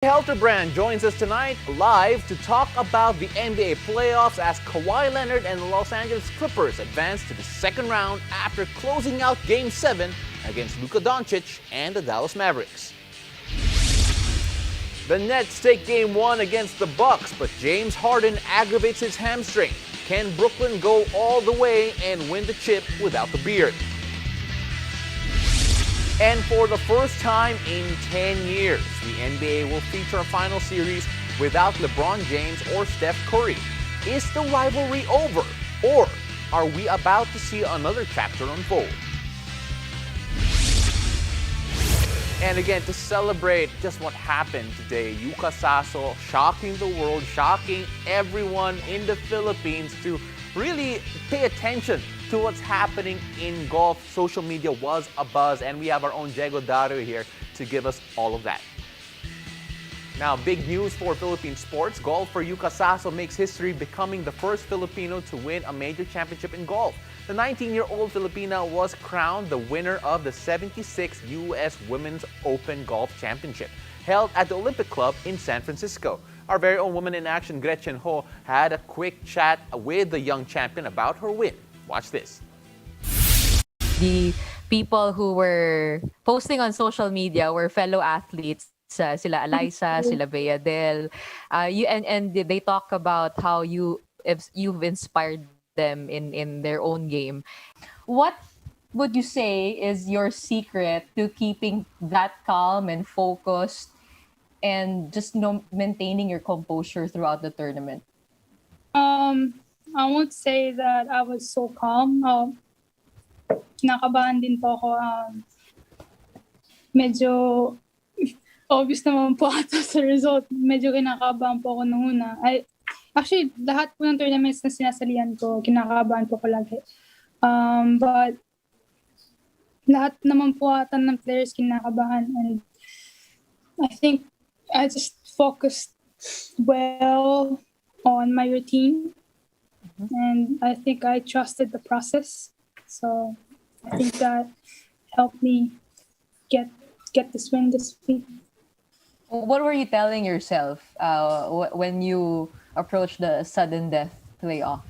Helterbrand joins us tonight live to talk about the NBA playoffs as Kawhi Leonard and the Los Angeles Clippers advance to the second round after closing out Game 7 against Luka Doncic and the Dallas Mavericks. The Nets take Game 1 against the Bucks, but James Harden aggravates his hamstring. Can Brooklyn go all the way and win the chip without the beard? And for the first time in 10 years, the NBA will feature a final series without LeBron James or Steph Curry. Is the rivalry over, or are we about to see another chapter unfold? And again, to celebrate just what happened today, Yuka Saso shocking the world, shocking everyone in the Philippines to really pay attention to what's happening in golf. Social media was abuzz, and we have our own Diego Dario here to give us all of that. Now, big news for Philippine sports. Golfer Yuka Saso makes history, becoming the first Filipino to win a major championship in golf. The 19-year-old Filipina was crowned the winner of the 76th U.S. Women's Open Golf Championship, held at the Olympic Club in San Francisco. Our very own woman in action, Gretchen Ho, had a quick chat with the young champion about her win. Watch this. The people who were posting on social media were fellow athletes. Sila Alyssa, sila Bea Del. And they talk about how you've inspired them in their own game. What would you say is your secret to keeping that calm and focused and just maintaining your composure throughout the tournament? I won't say that I was so calm. Kinakabahan din po ako. Medyo obvious naman po ata sa result. Medyo kinakabahan po ako nung una. Actually, lahat po ng tournaments na sinasalihan ko, kinakabahan po ko lagi. But lahat naman po ata ng players kinakabahan. And I think I just focused well on my routine. And I think I trusted the process. So I think that helped me get this win this week. What were you telling yourself when you approached the sudden death playoff?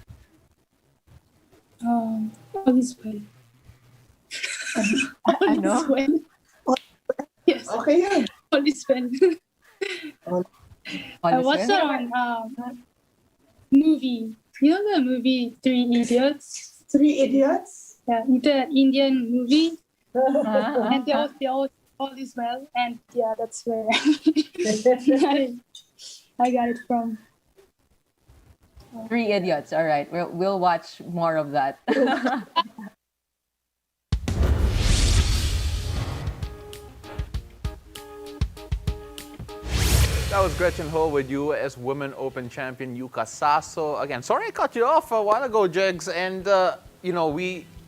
All is well. I know. Well. Yes. Okay, yeah. All is well. I watched it on movie. You know the movie Three Idiots? Three Idiots? Yeah, the Indian movie. And they all is well. And yeah, that's where I got it from. Three Idiots. All right, we'll watch more of that. That was Gretchen Ho with U.S. Women Open champion Yuka Saso. Again, sorry I cut you off a while ago, Jegs. And,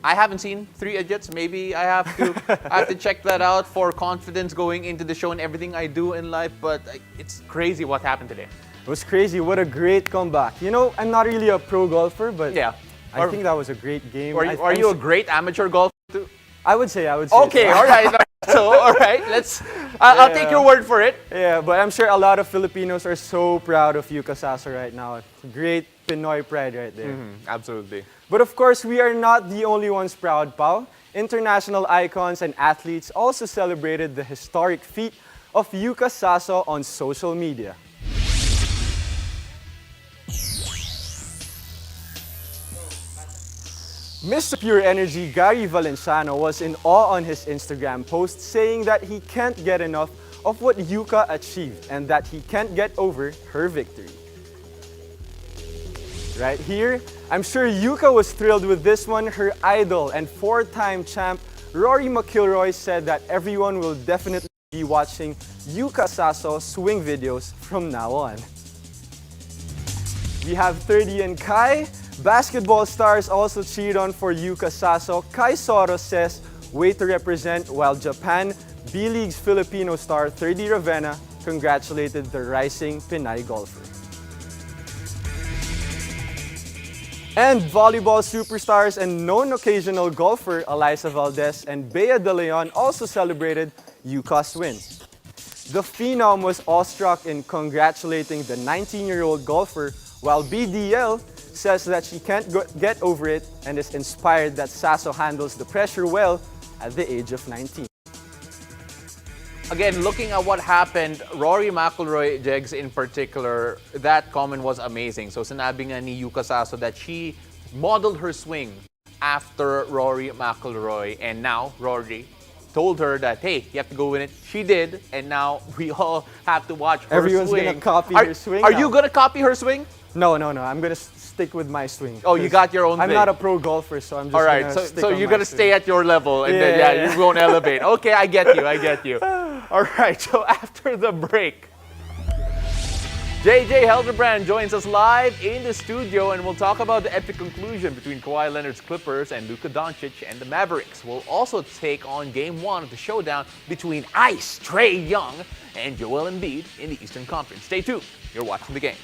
I haven't seen Three Idiots. Maybe I have to check that out for confidence going into the show and everything I do in life. But it's crazy what happened today. It was crazy. What a great comeback. You know, I'm not really a pro golfer, but Yeah. I think that was a great game. Are you a great amateur golfer too? I would say. Okay, so. all right. So, all right, I'll take your word for it. Yeah, but I'm sure a lot of Filipinos are so proud of Yuka Saso right now. Great Pinoy pride right there. Absolutely. But of course, we are not the only ones proud, Pao. International icons and athletes also celebrated the historic feat of Yuka Saso on social media. Mr. Pure Energy Gary Valenciano was in awe on his Instagram post, saying that he can't get enough of what Yuka achieved and that he can't get over her victory. Right here, I'm sure Yuka was thrilled with this one. Her idol and four-time champ Rory McIlroy said that everyone will definitely be watching Yuka Saso swing videos from now on. We have 30 and Kai. Basketball stars also cheered on for Yuka Saso. Kai Soros says, way to represent, while Japan, B-League's Filipino star 30 Ravenna congratulated the rising Pinay golfer. And volleyball superstars and known occasional golfer Alyssa Valdez and Bea De Leon also celebrated Yuka's win. The Phenom was awestruck in congratulating the 19-year-old golfer, while BDL says that she can't get over it and is inspired that Saso handles the pressure well at the age of 19. Again, looking at what happened, Rory McIlroy, Jegs in particular, that comment was amazing. So sinabi nga ni Yuka Saso that she modeled her swing after Rory McIlroy, and now Rory told her that, hey, you have to go win it. She did, and now we all have to watch her Everyone's swing. gonna copy her swing Are now. you gonna copy her swing? No. I'm gonna stick with my swing. Oh, you got your own I'm thing. not a pro golfer, so I'm just All right, gonna stick so on you're my gonna swing. stay at your level, and then Yeah. you won't elevate. Okay, I get you. All right, so after the break, JJ Helderbrand joins us live in the studio, and we'll talk about the epic conclusion between Kawhi Leonard's Clippers and Luka Doncic and the Mavericks. We'll also take on Game 1 of the showdown between Ice Trae Young and Joel Embiid in the Eastern Conference. Stay tuned. You're watching the game.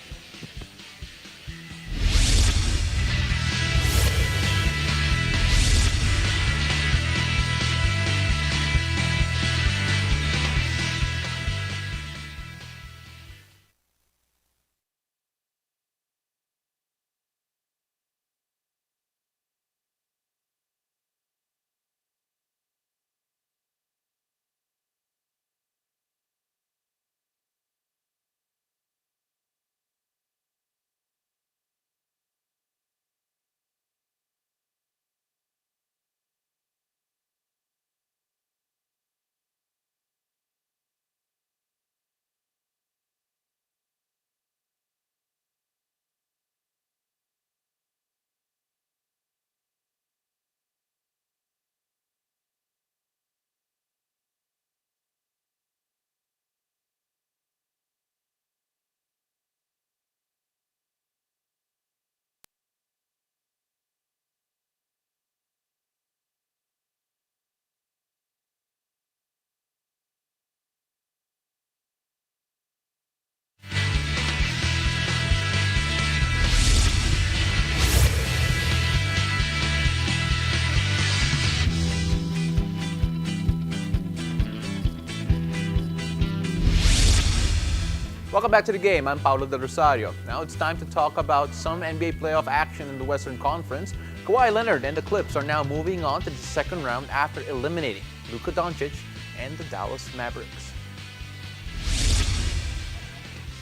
Welcome back to the game. I'm Paulo Del Rosario. Now it's time to talk about some NBA playoff action in the Western Conference. Kawhi Leonard and the Clips are now moving on to the second round after eliminating Luka Doncic and the Dallas Mavericks.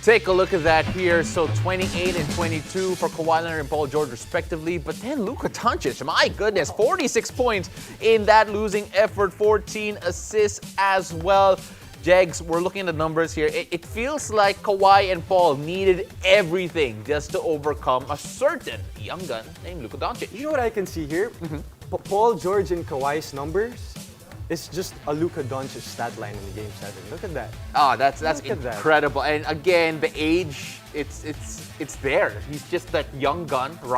Take a look at that here. So 28 and 22 for Kawhi Leonard and Paul George respectively. But then Luka Doncic, my goodness, 46 points in that losing effort, 14 assists as well. Jegs, we're looking at the numbers here. It feels like Kawhi and Paul needed everything just to overcome a certain young gun named Luka Doncic. You know what I can see here? Paul George and Kawhi's numbers is just a Luka Doncic stat line in the Game 7. Look at that. Oh, that's Look at that. incredible. And again, the age, it's there. He's just that young gun, the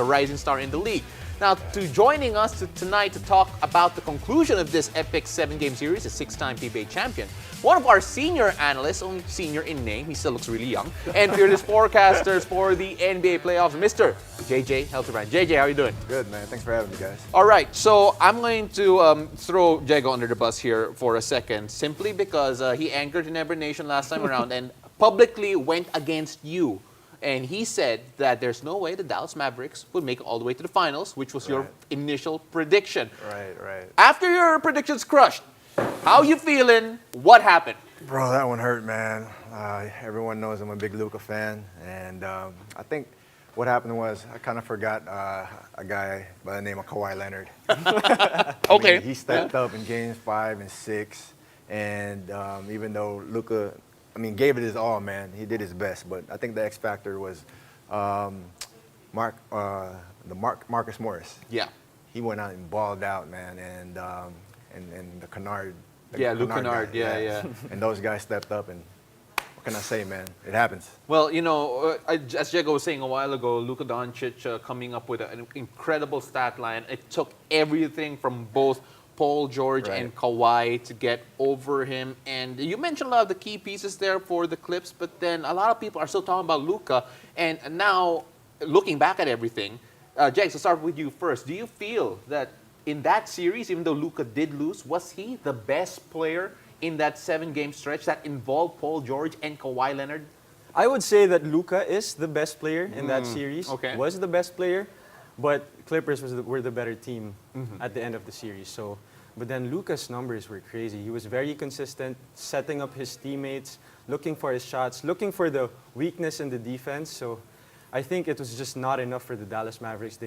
rising star in the league. Now, joining us tonight to talk about the conclusion of this epic 7-game series, a 6-time PBA champion, one of our senior analysts, only senior in name, he still looks really young, and fearless forecasters for the NBA playoffs, Mr. JJ Helderbrand. JJ, how are you doing? Good, man. Thanks for having me, guys. All right, so I'm going to throw Jego under the bus here for a second, simply because he anchored in Never Nation last time around and publicly went against you. And he said that there's no way the Dallas Mavericks would make it all the way to the finals, which was your initial prediction. Right. After your predictions crushed, how you feeling? What happened? Bro, that one hurt, man. Everyone knows I'm a big Luka fan. And I think what happened was I kind of forgot a guy by the name of Kawhi Leonard. Okay. He stepped up in games 5 and 6. And even though Luka, gave it his all, man. He did his best. But I think the X factor was Marcus Morris. Yeah. He went out and balled out, man. And the Kennard. Luke Kennard. Guy, Yeah. And those guys stepped up, and what can I say, man? It happens. Well, as Jego was saying a while ago, Luka Doncic coming up with an incredible stat line. It took everything from both Paul George and Kawhi to get over him. And you mentioned a lot of the key pieces there for the Clips, but then a lot of people are still talking about Luka. And now, looking back at everything, Jags, I'll start with you first. Do you feel that in that series, even though Luka did lose, was he the best player in that 7-game stretch that involved Paul George and Kawhi Leonard? I would say that Luka is the best player in that series. Okay. Was the best player, but Clippers were the better team at the end of the series. So, but then Luka's numbers were crazy. He was very consistent, setting up his teammates, looking for his shots, looking for the weakness in the defense. So, I think it was just not enough for the Dallas Mavericks.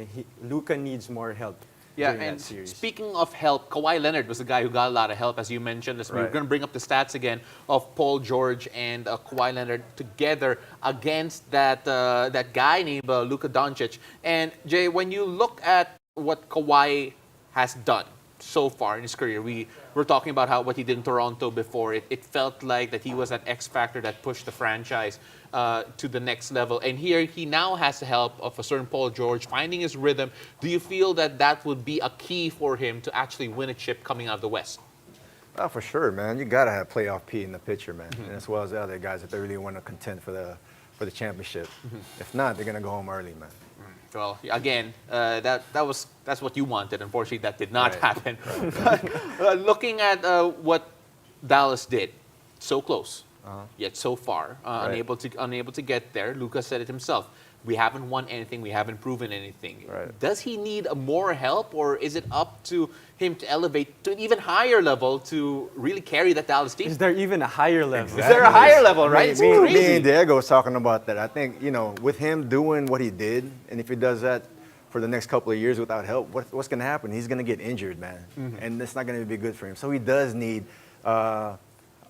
Luka needs more help. Yeah, during and that series. speaking of help, Kawhi Leonard was the guy who got a lot of help, as you mentioned. We're going to bring up the stats again of Paul George and Kawhi Leonard together against that guy named Luka Doncic. And Jay, when you look at what Kawhi has done so far in his career, we were talking about what he did in Toronto before. It felt like that he was an X factor that pushed the franchise to the next level. And here he now has the help of a certain Paul George finding his rhythm. Do you feel that would be a key for him to actually win a chip coming out of the West? Oh, for sure, man. You got to have playoff P in the picture, man, and as well as the other guys if they really want to contend for the championship. If not, they're going to go home early, man. Well, again, that's what you wanted. Unfortunately, that did not happen. Looking at what Dallas did, so close, yet so far, unable to get there. Luka said it himself. We haven't won anything. We haven't proven anything. Right. Does he need more help, or is it up to him to elevate to an even higher level to really carry that Dallas team? Is there even a higher level? Is there a higher level, right? It's Me crazy. and Diego was talking about that. I think, with him doing what he did, and if he does that for the next couple of years without help, what's going to happen? He's going to get injured, man. And it's not going to be good for him. So he does need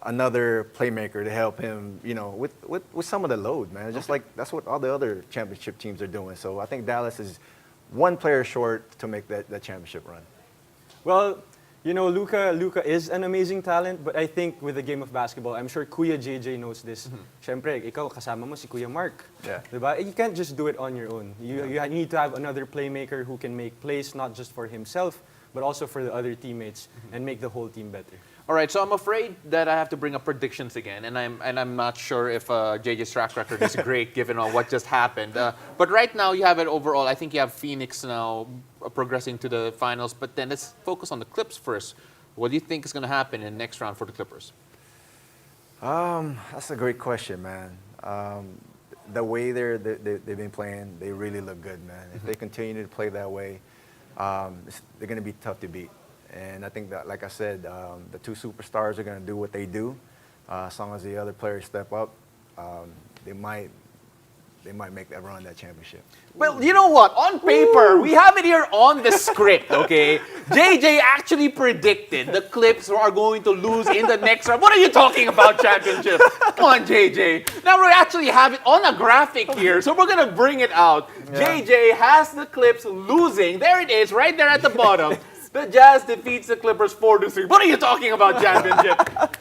another playmaker to help him, with some of the load, man. Just like that's what all the other championship teams are doing. So I think Dallas is one player short to make that championship run. Well, Luka is an amazing talent, but I think with the game of basketball, I'm sure Kuya JJ knows this. Siyempre, ikaw kasama mo si Kuya Mark. Yeah. Diba? You can't just do it on your own. You need to have another playmaker who can make plays not just for himself, but also for the other teammates and make the whole team better. All right, so I'm afraid that I have to bring up predictions again, and I'm not sure if JJ's track record is great given all what just happened. But right now you have it overall. I think you have Phoenix now progressing to the finals. But then let's focus on the Clips first. What do you think is going to happen in the next round for the Clippers? That's a great question, man. The way they've been playing, they really look good, man. If they continue to play that way, they're going to be tough to beat. And I think that, like I said, the two superstars are going to do what they do. As long as the other players step up, they might make that run, that championship. Well, you know what? On paper, we have it here on the script, okay? JJ actually predicted the Clips are going to lose in the next round. What are you talking about, championship? Come on, JJ. Now we actually have it on a graphic here, so we're going to bring it out. Yeah. JJ has the Clips losing. There it is, right there at the bottom. The Jazz defeats the Clippers 4-3. What are you talking about, championship?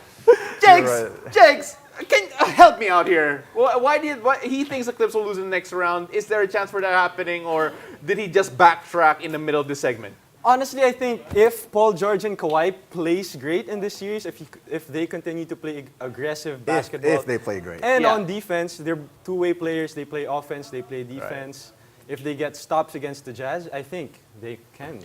Jakes, can help me out here. Why he thinks the Clips will lose in the next round? Is there a chance for that happening, or did he just backtrack in the middle of the segment? Honestly, I think if Paul George and Kawhi plays great in this series, if they continue to play aggressive basketball, if they play great, and on defense, they're two-way players. They play offense, they play defense. Right. If they get stops against the Jazz, I think they can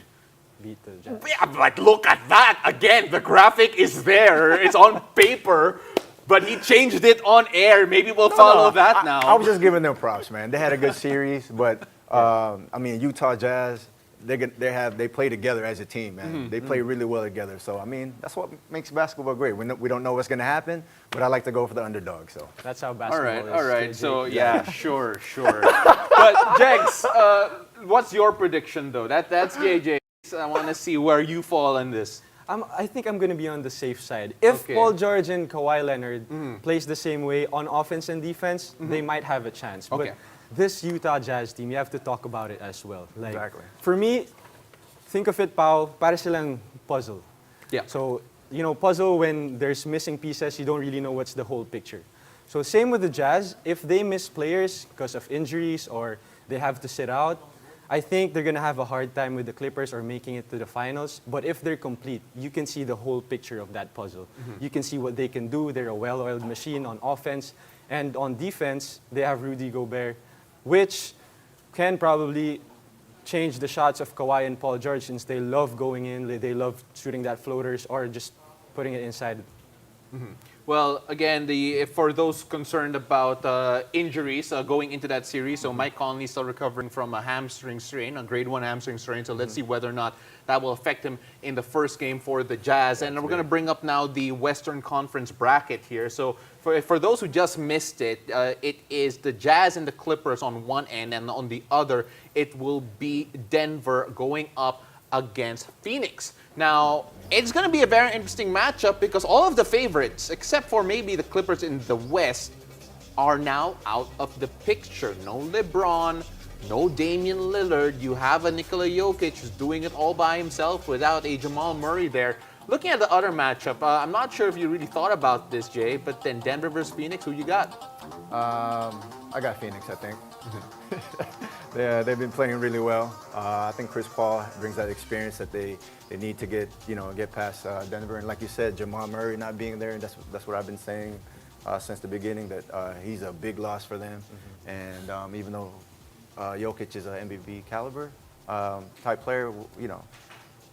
beat the Jazz. Yeah, but look at that again. The graphic is there. It's on paper. But he changed it on air. Maybe we'll follow that now. I was just giving them props, man. They had a good series, but Utah Jazz, they play together as a team, man. They play really well together. So that's what makes basketball great. We don't know what's going to happen, but I like to go for the underdog. So that's how basketball is. All right. So sure. But Jegs, what's your prediction though? That's JJ. I want to see where you fall in this. I think I'm going to be on the safe side. If Paul George and Kawhi Leonard plays the same way on offense and defense, they might have a chance. But this Utah Jazz team, you have to talk about it as well. Exactly. For me, think of it, Pao, para silang puzzle. Yeah. So, puzzle, when there's missing pieces, you don't really know what's the whole picture. So same with the Jazz. If they miss players because of injuries or they have to sit out, I think they're going to have a hard time with the Clippers or making it to the finals. But if they're complete, you can see the whole picture of that puzzle. You can see what they can do. They're a well-oiled machine on offense. And on defense, they have Rudy Gobert, which can probably change the shots of Kawhi and Paul George since they love going in. They love shooting that floaters or just putting it inside Well, again, for those concerned about injuries going into that series, so Mike Conley still recovering from a hamstring strain, a grade 1 hamstring strain. So let's see whether or not that will affect him in the first game for the Jazz. And we're going to bring up now the Western Conference bracket here. So for those who just missed it, it is the Jazz and the Clippers on one end, and on the other, it will be Denver going up against Phoenix. Now, it's going to be a very interesting matchup because all of the favorites, except for maybe the Clippers in the West, are now out of the picture. No LeBron, no Damian Lillard. You have a Nikola Jokic who's doing it all by himself without a Jamal Murray there. Looking at the other matchup, I'm not sure if you really thought about this, Jay, but then Denver versus Phoenix, who you got? I got Phoenix, I think. They've been playing really well. I think Chris Paul brings that experience that they need to get past Denver. And like you said, Jamal Murray not being there, and that's what I've been saying since the beginning, that he's a big loss for them. And even though Jokic is an MVP caliber type player,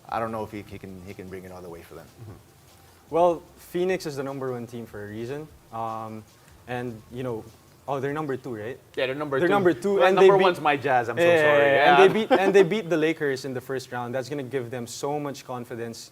I don't know if he can bring it all the way for them. Well, Phoenix is the #1 team for a reason. And, they're #2, right? Yeah, they're number They're two. number two, Well, and number they beat- one's my Jazz. I'm so Yeah, sorry. Yeah. and they beat the Lakers in the first round. That's gonna give them so much confidence,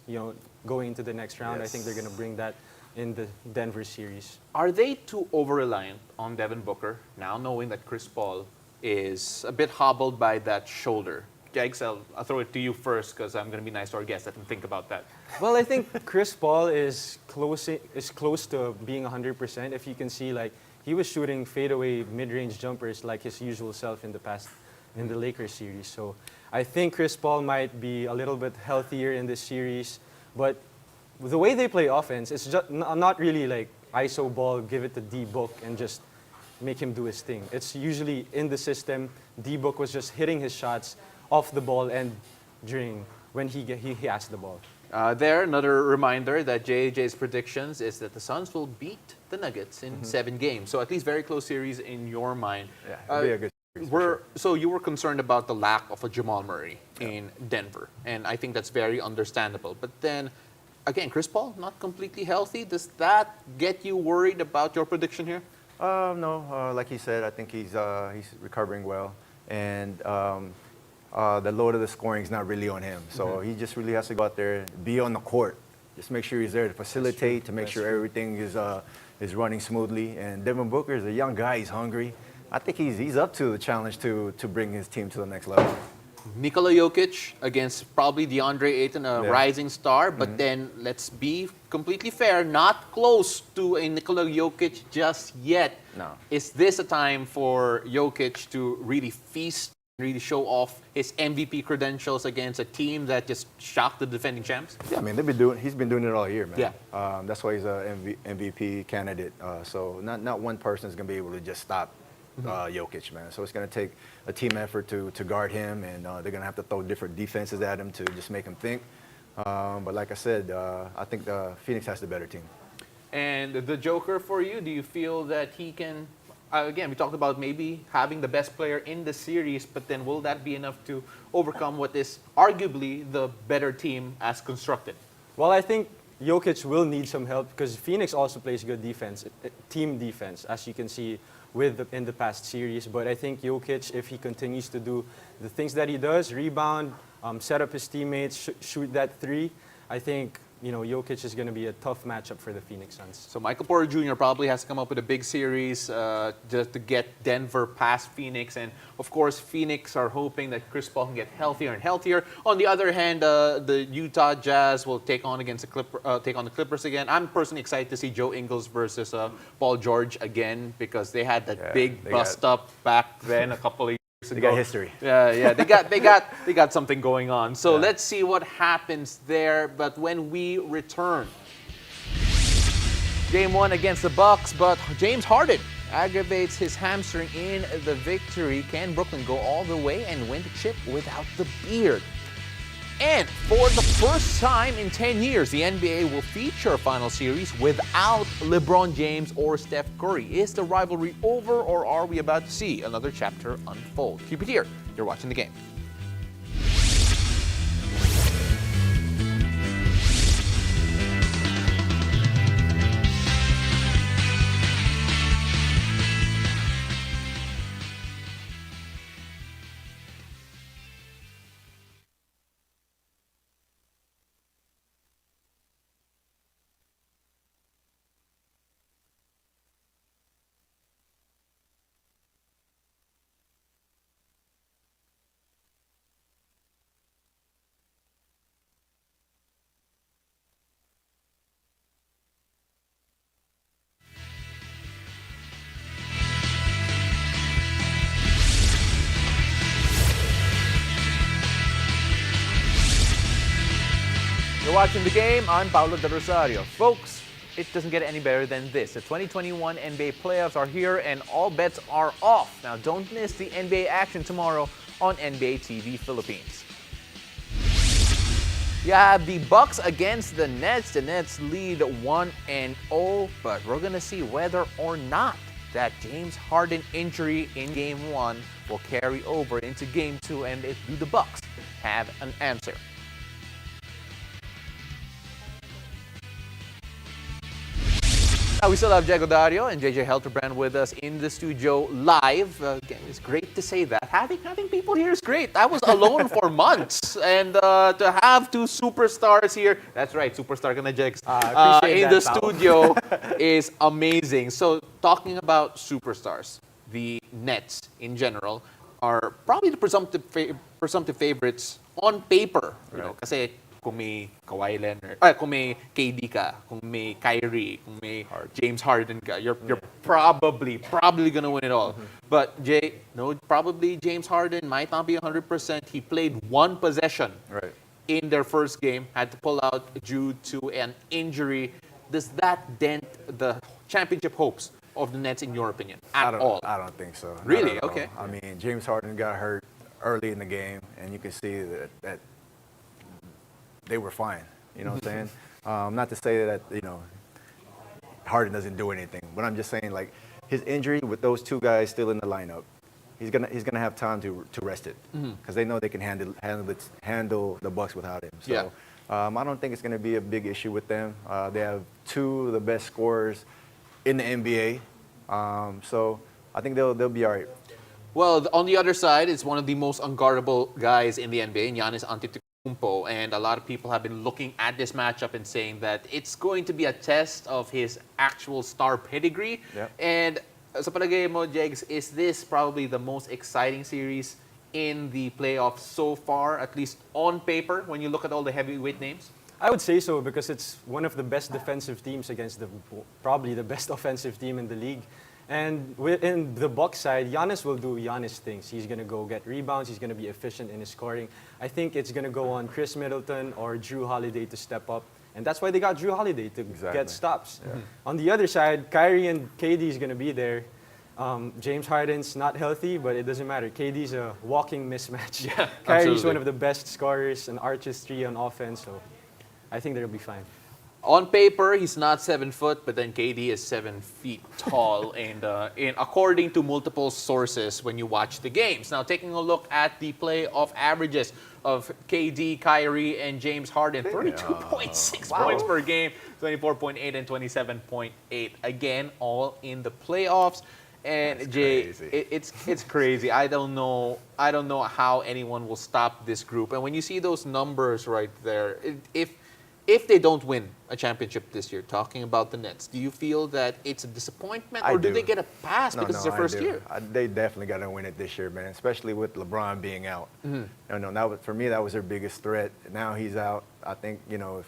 going into the next round. I think they're gonna bring that in the Denver series. Are they too over-reliant on Devin Booker now, knowing that Chris Paul is a bit hobbled by that shoulder? Jags, I'll throw it to you first because I'm going to be nice to our guests. Let them think about that. Well, I think Chris Paul is close to being 100%. If you can see, he was shooting fadeaway mid-range jumpers like his usual self in the past in the Lakers series. So I think Chris Paul might be a little bit healthier in this series. But the way they play offense, it's just not really like ISO ball, give it to D-Book and just make him do his thing. It's usually in the system. D-Book was just hitting his shots off the ball and when he has the ball. Another reminder that JJ's predictions is that the Suns will beat the Nuggets in 7 games. So at least very close series in your mind. Yeah, it'll be a good series for sure. So you were concerned about the lack of a Jamal Murray in Denver, and I think that's very understandable. But then, again, Chris Paul not completely healthy. Does that get you worried about your prediction here? No, like he said, I think he's recovering well, and the load of the scoring is not really on him. So he just really has to go out there, be on the court, just make sure he's there to facilitate, to make sure everything is running smoothly. And Devin Booker is a young guy; he's hungry. I think he's up to the challenge to bring his team to the next level. Nikola Jokic against probably DeAndre Ayton, a rising star. But then let's be completely fair, not close to a Nikola Jokic just yet. No. Is this a time for Jokic to really feast, really show off his MVP credentials against a team that just shocked the defending champs? Yeah, I mean he's been doing it all year, man. Yeah. That's why he's a MVP candidate. So not one person is gonna be able to just stop Jokic, man. So it's going to take a team effort to guard him, and they're going to have to throw different defenses at him to just make him think. But like I said, I think Phoenix has the better team. And the Joker for you, do you feel that he can, again, we talked about maybe having the best player in the series, but then will that be enough to overcome what is arguably the better team as constructed? Well, I think Jokic will need some help because Phoenix also plays good defense, team defense, as you can see in the past series. But I think Jokic, if he continues to do the things that he does, rebound, set up his teammates, shoot that three, I think Jokic is going to be a tough matchup for the Phoenix Suns. So Michael Porter Jr. probably has to come up with a big series just to get Denver past Phoenix. And of course, Phoenix are hoping that Chris Paul can get healthier and healthier. On the other hand, the Utah Jazz will take on the Clippers again. I'm personally excited to see Joe Ingles versus Paul George again because they had that big bust up back then a couple of years ago. They got history. Yeah, they got something going on. So let's see what happens there. But when we return, Game 1 against the Bucks, but James Harden aggravates his hamstring in the victory. Can Brooklyn go all the way and win the chip without the beard? And for the first time in 10 years, the NBA will feature a final series without LeBron James or Steph Curry. Is the rivalry over, or are we about to see another chapter unfold? Keep it here. You're watching the game. watching the game. I'm Paulo De Rosario. Folks, it doesn't get any better than this. The 2021 NBA playoffs are here and all bets are off. Now, don't miss the NBA action tomorrow on NBA TV Philippines. You have the Bucks against the Nets. The Nets lead 1-0, but we're going to see whether or not that James Harden injury in Game 1 will carry over into Game 2, and if do the Bucks have an answer. Now we still have Diego Dario and JJ Helterbrand with us in the studio live. Again, it's great to say that. Having people here is great. I was alone for months, and to have two superstars here, that's right, superstar ka na, Jex, in the studio is amazing. So, talking about superstars, the Nets in general are probably the presumptive favorites on paper. You know, kasi kung may Kawhi Leonard, kung may KD ka, kung may Kyrie, kung may James Harden ka, you're probably gonna win it all. But Jay, no, probably James Harden might not be 100%. He played one possession in their first game, had to pull out due to an injury. Does that dent the championship hopes of the Nets in your opinion at all? I don't think so. Really? Okay. I mean, James Harden got hurt early in the game, and you can see that they were fine. You know what I'm saying? Not to say that, you know, Harden doesn't do anything, but I'm just saying, like, his injury with those two guys still in the lineup, he's gonna have time to rest it because they know they can handle the Bucks without him. So I don't think it's gonna be a big issue with them. They have two of the best scorers in the NBA, so I think they'll be all right. Well, on the other side, it's one of the most unguardable guys in the NBA, Giannis Antetokounmpo. And a lot of people have been looking at this matchup and saying that it's going to be a test of his actual star pedigree. And sa palagay mo, Jegs, is this probably the most exciting series in the playoffs so far, at least on paper, when you look at all the heavyweight names? I would say so because it's one of the best defensive teams against probably the best offensive team in the league. And in the Bucks side, Giannis will do Giannis things. He's going to go get rebounds. He's going to be efficient in his scoring. I think it's going to go on Chris Middleton or Drew Holiday to step up. And that's why they got Drew Holiday to get stops. On the other side, Kyrie and KD is going to be there. James Harden's not healthy, but it doesn't matter. KD's a walking mismatch. Kyrie's one of the best scorers and artistry on offense. So I think they'll be fine. On paper, he's not 7 foot, but then KD is 7 feet tall, and according to multiple sources when you watch the games. Now, taking a look at the playoff averages of KD, Kyrie, and James Harden, 32.6 points per game, 24.8 and 27.8. Again, all in the playoffs. And That's Jay, crazy. it's crazy. I don't know how anyone will stop this group. And when you see those numbers right there, if they don't win a championship this year, talking about the Nets, do you feel that it's a disappointment, or do they get a pass because it's their first year? They definitely got to win it this year, man, especially with LeBron being out. For me, that was their biggest threat. Now he's out. I think, you know, if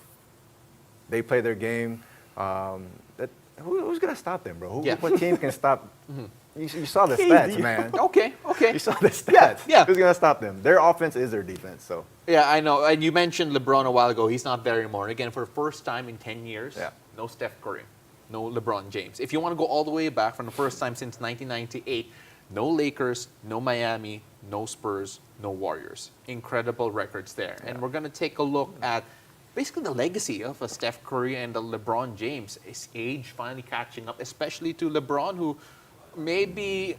they play their game, who's going to stop them, bro? What team can stop? You saw the stats, man. Okay. You saw the stats. Yeah. Who's going to stop them? Their offense is their defense, so. Yeah, I know. And you mentioned LeBron a while ago. He's not there anymore. Again, for the first time in 10 years, no Steph Curry, no LeBron James. If you want to go all the way back from the first time since 1998, no Lakers, no Miami, no Spurs, no Warriors. Incredible records there. And we're going to take a look at basically the legacy of a Steph Curry and a LeBron James. His age finally catching up, especially to LeBron, who maybe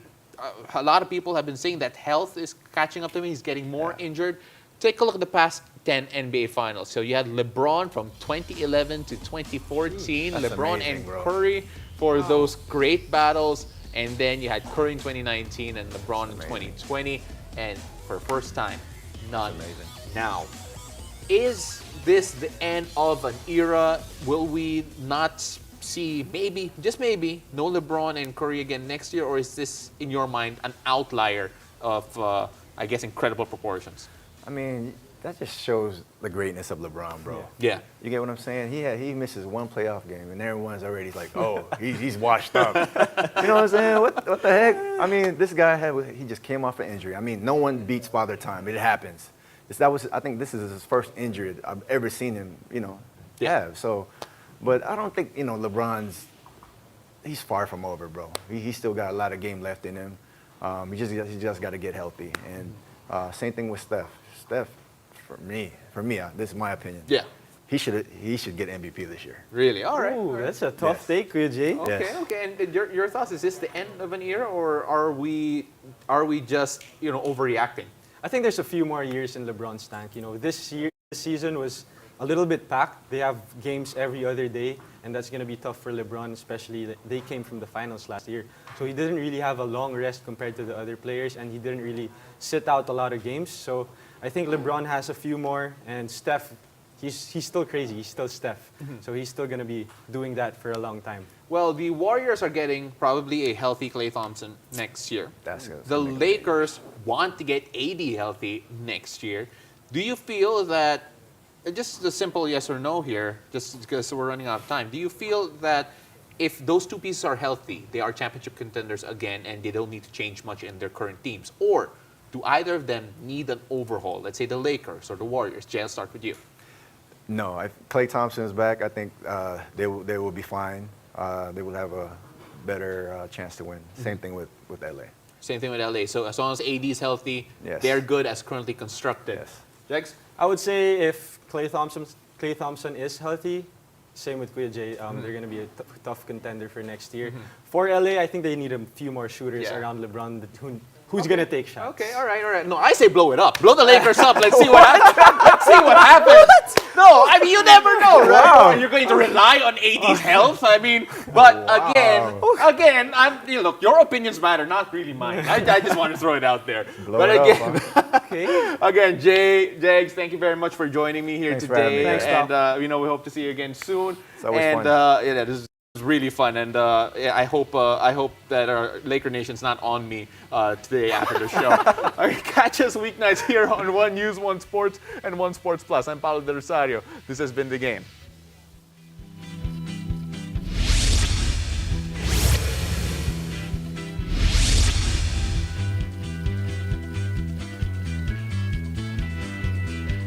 a lot of people have been saying that health is catching up to him. He's getting more injured. Take a look at the past 10 NBA Finals. So you had LeBron from 2011 to 2014. That's LeBron amazing, and bro. Curry for those great battles. And then you had Curry in 2019 and LeBron in 2020. And for the first time, none now. Is this the end of an era? Will we not see, maybe, just maybe, no LeBron and Curry again next year? Or is this, in your mind, an outlier of, I guess, incredible proportions? I mean, that just shows the greatness of LeBron, bro. Yeah. You get what I'm saying? He misses one playoff game, and everyone's already like, oh, he's washed up. You know what I'm saying? What the heck? I mean, this guy he just came off an injury. I mean, no one beats Father Time. It happens. I think this is his first injury I've ever seen him, Yeah. have. So, but I don't think, he's far from over, bro. He's still got a lot of game left in him. He just got to get healthy. And same thing with Steph. Steph, for me, this is my opinion. Yeah. He should get MVP this year. Really? All right. Ooh, all right. that's a tough Yes. take, Kuya Jay. Okay, Yes. okay. And your thoughts? Is this the end of an era, or are we just overreacting? I think there's a few more years in LeBron's tank. This season was a little bit packed. They have games every other day, and that's going to be tough for LeBron, especially that they came from the finals last year. So he didn't really have a long rest compared to the other players, and he didn't really sit out a lot of games. So I think LeBron has a few more, and Steph, he's still crazy. He's still Steph. So he's still going to be doing that for a long time. Well, the Warriors are getting probably a healthy Klay Thompson next year. The Lakers want to get AD healthy next year. Do you feel that, just a simple yes or no here, just because we're running out of time, do you feel that if those two pieces are healthy, they are championship contenders again and they don't need to change much in their current teams? Or do either of them need an overhaul? Let's say the Lakers or the Warriors. Jay, I'll start with you. No, if Klay Thompson is back, I think they will be fine. They will have a better chance to win. Same thing with LA. Same thing with LA. So as long as AD is healthy, Yes. they're good as currently constructed. Yes. Jex? I would say if Klay Thompson is healthy, same with Kuya Jay, they're going to be a tough contender for next year. For LA, I think they need a few more shooters Yeah. around LeBron who's going to take shots. Okay, all right. No, I say blow it up. Blow the Lakers up. Let's see what happens. Let's see what happens. No, I mean, you never know, right? Wow. You're going to rely on AD's health. I mean, but again, look, your opinions matter, not really mine. I just want to throw it out there. Blow but it again, up, Okay. again, Jay, Jags, thank you very much for joining me here Thanks for having today. me. Thanks, and we hope to see you again soon. It's always and fun. yeah, this is really fun, and I hope that our Laker Nation's not on me today after the show. Catch us weeknights here on One News, One Sports, and One Sports Plus. I'm Paulo Del Rosario. This has been The Game.